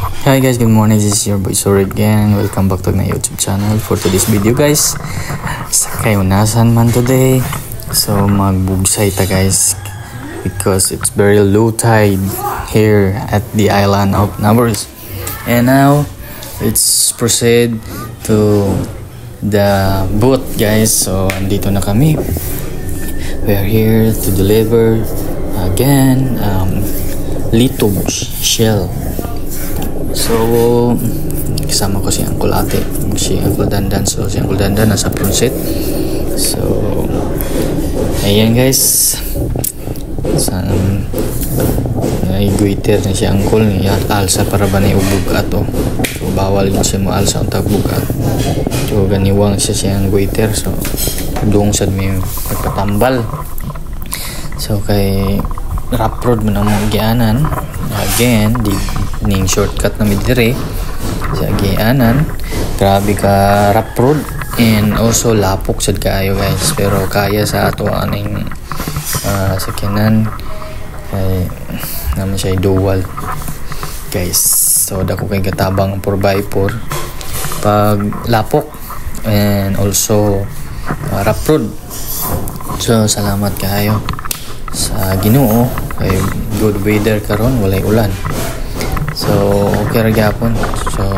Hi guys, good morning. This is your boy Sor again. Welcome back to my YouTube channel. For today's video guys, sa kayunasan man today. So magbugsay ta guys because it's very low tide here at the island of Naboris. And now let's proceed to the boat guys. So andito na kami. We are here to deliver again litog shell. So kasama ko si Uncle Ate, si Uncle Dandan. So si Uncle Dandan nasa Pronset. So ayan guys, sana naiguiter na si Uncle niya alsa para ba na iubog ato. So bawal din siya mo alsa ang tagbugat. So ganiwang siya siyang guiter. So doon sad may nagpatambal. So kay rough road mo na mong gianan again di ning shortcut na midire sa gianan. Grabe ka rough road and also lapok sad kaayo guys, pero kaya sa ato aning sakyanan kay naman siya dual guys. So dako kay katabang 4x4 pag lapok and also rough road. So salamat kaayo sa Ginoo kay good weather karon, walay ulan. So okay ra gyapon. So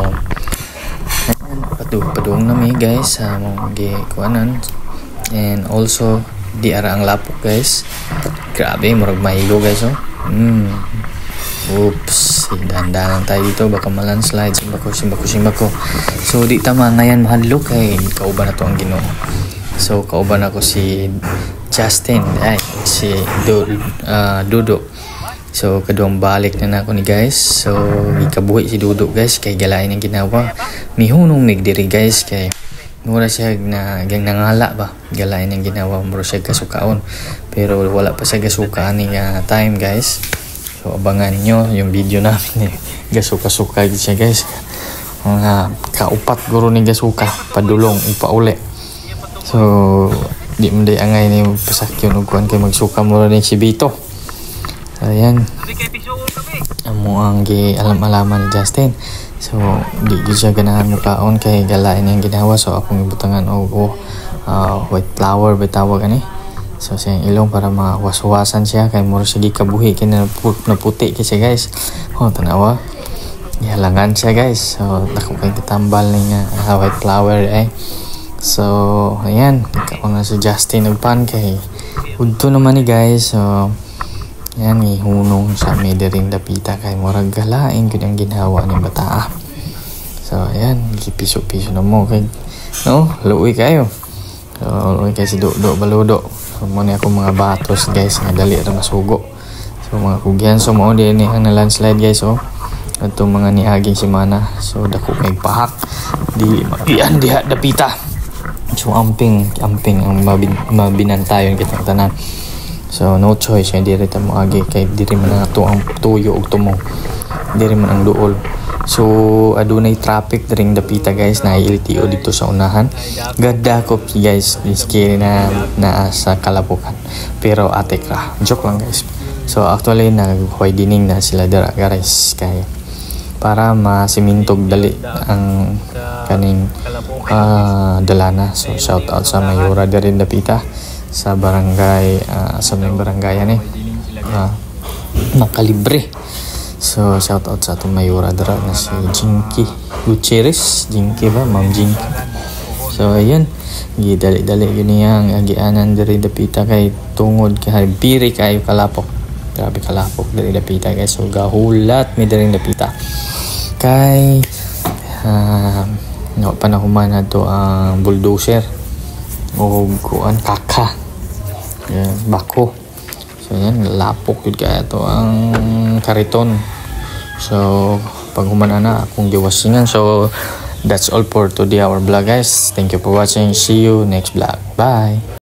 padung na mi guys sa mong gikuanan and also di ara ang lapok guys. Grabe murag mahilo guys oh. Oops, dandanan tayo dito baka malandslide. Simbako. So di tama ngayon mahadlok kay kauban na to ang Ginoo. So kauban ako si Justin ay si Dudo. So kadong balik na ako ni guys. So ikabuhi si Dudo guys kay galain ang ginawa. Mihunong migdiri guys kay mura siya na nangala ba. Galain ang ginawa mura siya kasukaon. Pero wala pa siya gasukaan ni time guys. So abangan niyo yung video namin eh. Gasuka-suka siya guys. Mga kaupat guro ni gasuka padulong upa uli. So di mo day angay ni pasakyon og kuan kay magsuka mo rin si Bito. Ayan. Amo ang alam-alaman ni Justin. So di siya ganahan mo kaon kay galain yang ginawa. So akong ibutangan og white flower bitawag ani. So siyang ilong para mawas-wasan siya kay mura siya gikabuhi kay na puti kay siya guys. Tanawa. Ihalangan siya guys. So dako kay katambal ni white flower eh. So ayan, ikaw na si Justin nagpan kay udto naman ni guys. So ayan, ihunong sa mediring dapita kay murag galain gud ang ginawa ni bata. So ayan, gipiso-piso na mo kay no, luoy kayo. So luoy kay si Dodo baludo. So mo ni ako mga batos guys nga dali ra masugo. So mga kugyan so mao din ni ang landslide guys oh. Ato mga niaging semana. So dako kay pahak di yan diha dapita. So amping ang mabinantayon kitang tanan. So no choice hindi rin mo agi kay diri man ato ang tuyo og tumo. Diri man ang duol. So adunay traffic diring dapita guys na LTO dito sa unahan. Gada ko guys iski na sa Kalabukan. Pero atek ra. Joke lang guys. So actually nag-widening na sila dira guys kay para masimintog dali ang kaning dalana. So shout out sa Mayura din dapita sa barangay sa may barangayan eh Makalibre. So shout out sa atong Mayura dira na si Jinky Gutierrez. Jinky ba? Ma'am Jinky. So ayan, gidali-dali yun niyang agianan diri dapita kay tungod kay biri kayo kalapok. Grabe kalapok diri dapita guys. So gahulat mi diri dapita kay panahuman na to ang bulldozer o kuan kaka yan, bako. So yan lapok yun kaya to ang kariton. So pag humana na akong giwasingan. So that's all for today our vlog guys. Thank you for watching. See you next vlog. Bye.